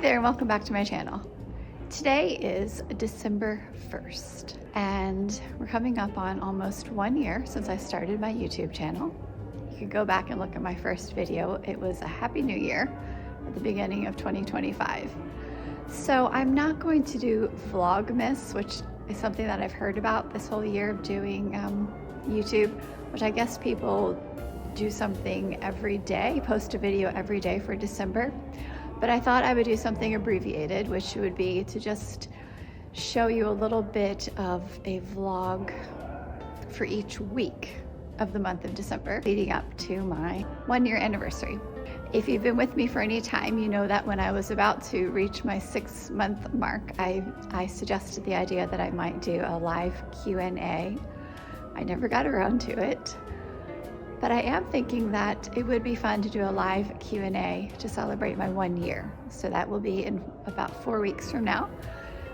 Hey there, and welcome back to my channel. Today is December 1st, and we're coming up on almost 1 year since I started my YouTube channel. You can go back and look at my first video. It was a Happy New Year at the beginning of 2025. So I'm not going to do Vlogmas, which is something that I've heard about this whole year of doing YouTube, which I guess people do something every day, post a video every day for December. But I thought I would do something abbreviated, which would be to just show you a little bit of a vlog for each week of the month of December, leading up to my 1 year anniversary. If you've been with me for any time, you know that when I was about to reach my 6-month mark, I suggested the idea that I might do a live Q&A. I never got around to it. But I am thinking that it would be fun to do a live Q&A to celebrate my 1 year. So that will be in about 4 weeks from now.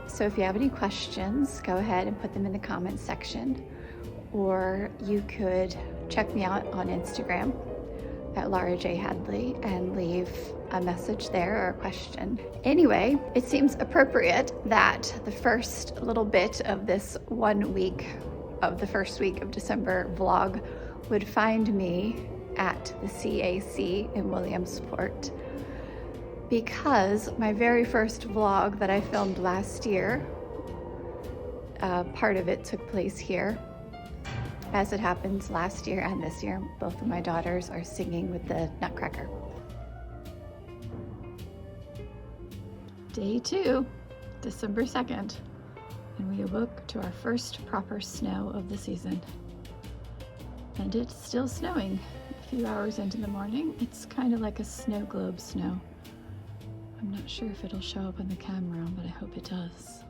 So if you have any questions, go ahead and put them in the comments section. Or you could check me out on Instagram at Laura J. Hadley and leave a message there or a question. Anyway, it seems appropriate that the first little bit of this 1 week of the first week of December vlog would find me at the CAC in Williamsport, because my very first vlog that I filmed last year, part of it took place here. As it happens, last year and this year, both of my daughters are singing with the Nutcracker. Day 2, December 2nd, and we awoke to our first proper snow of the season. And it's still snowing a few hours into the morning. It's kind of like a snow globe snow. I'm not sure if it'll show up on the camera, but I hope it does.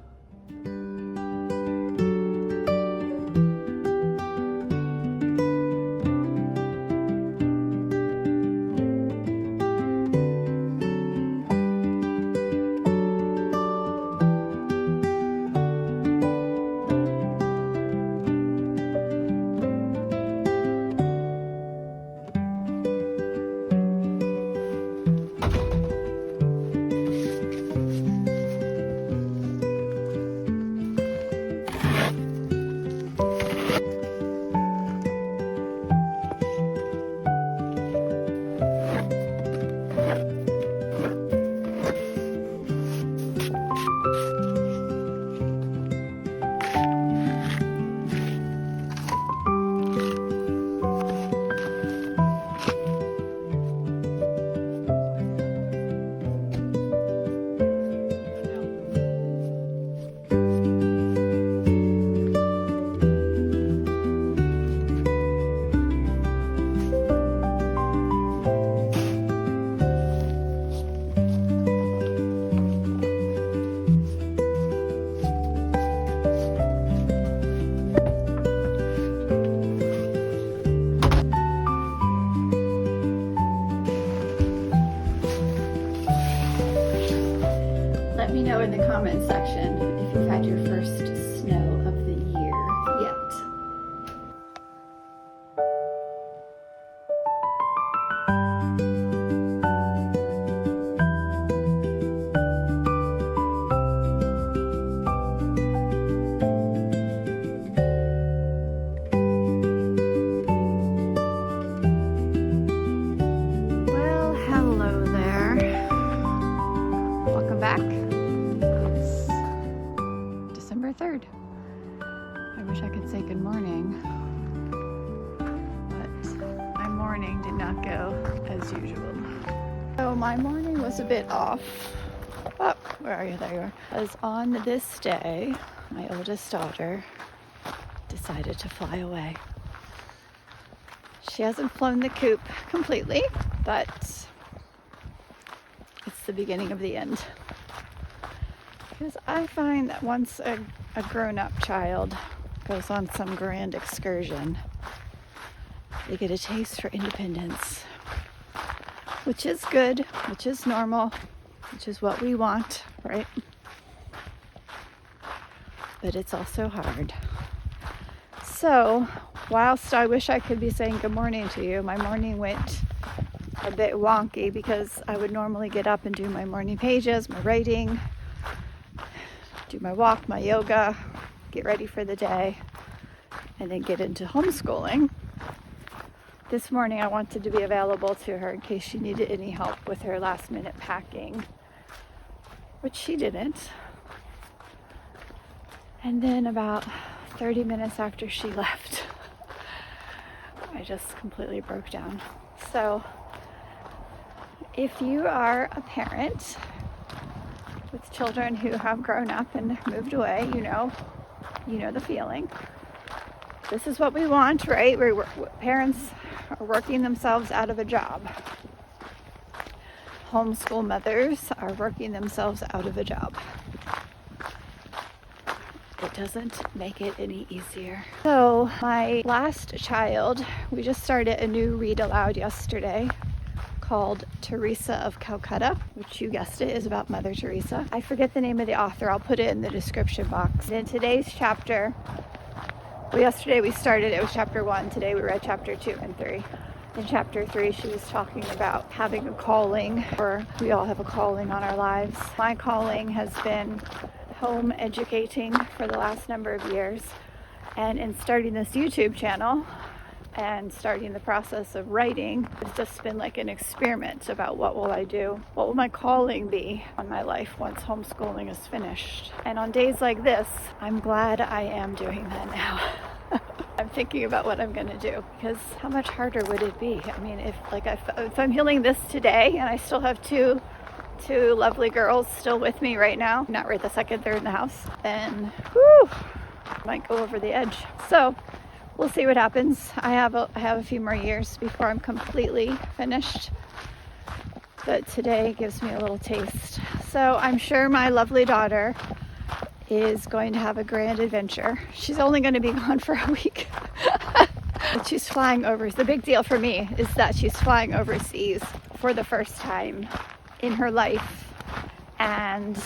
Let me know in the comments section if you've had your first snow of the year yet. Well, hello there. Welcome back. 3rd. I wish I could say good morning, but my morning did not go as usual. So my morning was a bit off. Oh, where are you? There you are. As on this day, my oldest daughter decided to fly away. She hasn't flown the coop completely, but it's the beginning of the end. Because I find that once a grown-up child goes on some grand excursion, they get a taste for independence, which is good, which is normal, which is what we want, right? But it's also hard. So, whilst I wish I could be saying good morning to you, my morning went a bit wonky because I would normally get up and do my morning pages, my writing, do my walk, my yoga, get ready for the day, and then get into homeschooling. This morning I wanted to be available to her in case she needed any help with her last minute packing, which she didn't. And then about 30 minutes after she left, I just completely broke down. So if you are a parent with children who have grown up and moved away, you know the feeling. This is what we want, right? Parents are working themselves out of a job. Homeschool mothers are working themselves out of a job. It doesn't make it any easier. So my last child, we just started a new read aloud yesterday called Teresa of Calcutta, which you guessed it is about Mother Teresa. I forget the name of the author. I'll put it in the description box. In today's chapter, well, yesterday we started, it was chapter 1. Today we read chapter 2 and 3. In chapter 3, she was talking about having a calling, or we all have a calling on our lives. My calling has been home educating for the last number of years. And in starting this YouTube channel and starting the process of writing, it's just been like an experiment about what will I do? What will my calling be on my life once homeschooling is finished? And on days like this, I'm glad I am doing that now. I'm thinking about what I'm going to do, because how much harder would it be? I mean, if I'm healing this today and I still have two lovely girls still with me right now, not right the second they're in the house, then whew, might go over the edge. So we'll see what happens. I have a few more years before I'm completely finished, but today gives me a little taste. So I'm sure my lovely daughter is going to have a grand adventure. She's only going to be gone for a week. But she's flying over. The big deal for me is that she's flying overseas for the first time in her life, and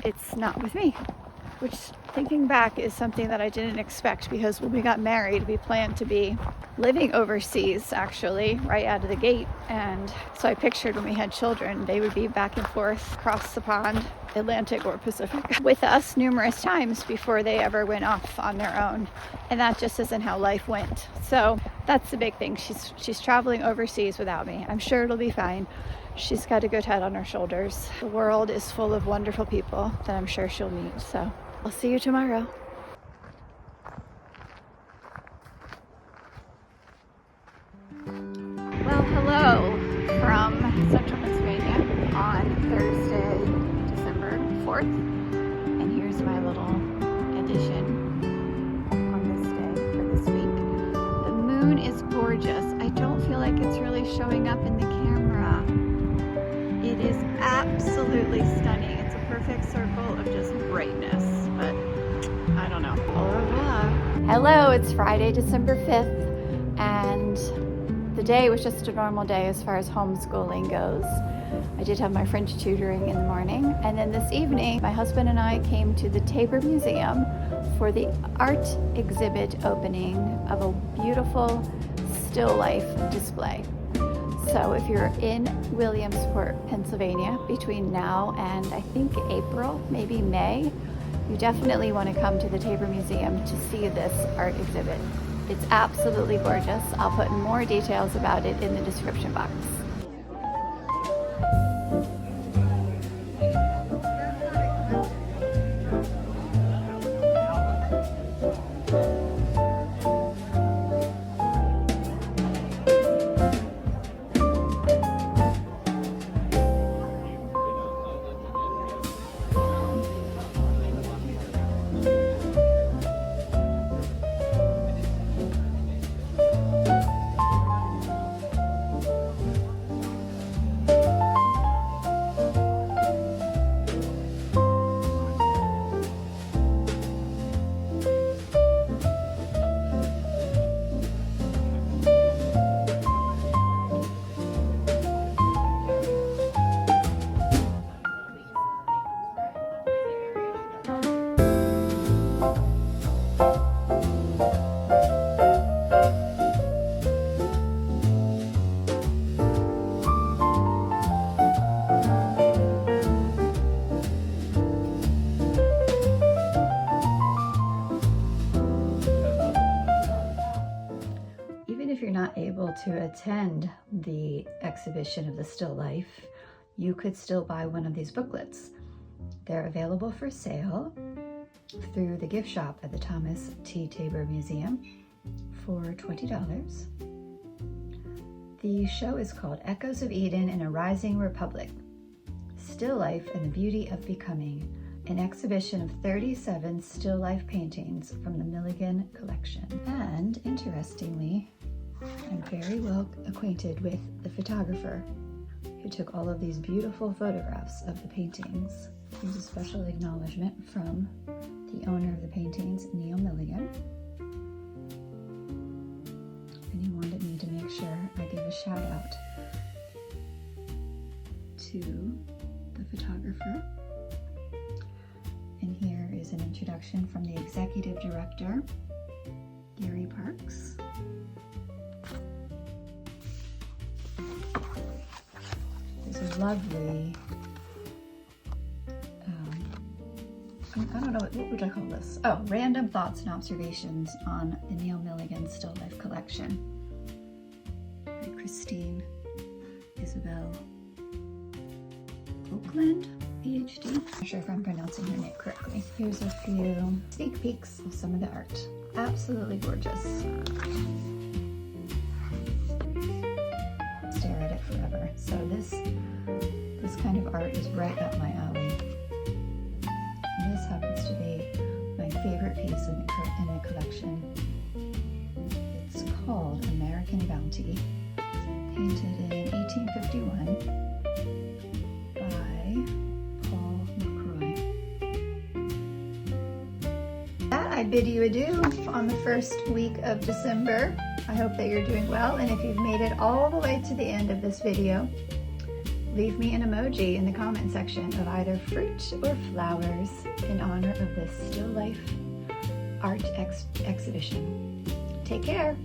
it's not with me, which, thinking back, is something that I didn't expect, because when we got married, we planned to be living overseas, actually, right out of the gate. And so I pictured when we had children, they would be back and forth across the pond, Atlantic or Pacific, with us numerous times before they ever went off on their own. And that just isn't how life went. So that's the big thing. She's traveling overseas without me. I'm sure it'll be fine. She's got a good head on her shoulders. The world is full of wonderful people that I'm sure she'll meet. So I'll see you tomorrow. Well, hello from Central Pennsylvania on Thursday, December 4th. And here's my little addition on this day for this week. The moon is gorgeous. I don't feel like it's really showing up in the camera. It is absolutely stunning. It's a perfect circle of just brightness, but I don't know. Au revoir. Hello, it's Friday, December 5th, and the day was just a normal day as far as homeschooling goes. I did have my French tutoring in the morning, and then this evening, my husband and I came to the Tabor Museum for the art exhibit opening of a beautiful still life display. So if you're in Williamsport, Pennsylvania, between now and I think April, maybe May, you definitely want to come to the Tabor Museum to see this art exhibit. It's absolutely gorgeous. I'll put more details about it in the description box. not able to attend the exhibition of the still life, you could still buy one of these booklets. They're available for sale through the gift shop at the Thomas T. Tabor Museum for $20. The show is called Echoes of Eden in a Rising Republic, Still Life and the Beauty of Becoming, an exhibition of 37 still life paintings from the Milligan Collection. And interestingly, I'm very well acquainted with the photographer who took all of these beautiful photographs of the paintings. Here's a special acknowledgement from the owner of the paintings, Neil Milligan. And he wanted me to make sure I give a shout out to the photographer. And here is an introduction from the executive director, Gary Parks. There's a lovely, I don't know, what would I call this? Oh, random thoughts and observations on the Neil Milligan Still Life collection by Christine Isabel Oakland, PhD. I'm not sure if I'm pronouncing her name correctly. Here's a few sneak peeks of some of the art. Absolutely gorgeous. Stare at it forever. So this kind of art is right up my alley. And this happens to be my favorite piece in the collection. It's called American Bounty, painted in 1851 by Paul McCroy. That I bid you adieu on the first week of December. I hope that you're doing well, and if you've made it all the way to the end of this video, leave me an emoji in the comment section of either fruit or flowers in honor of this still life art exhibition. Take care.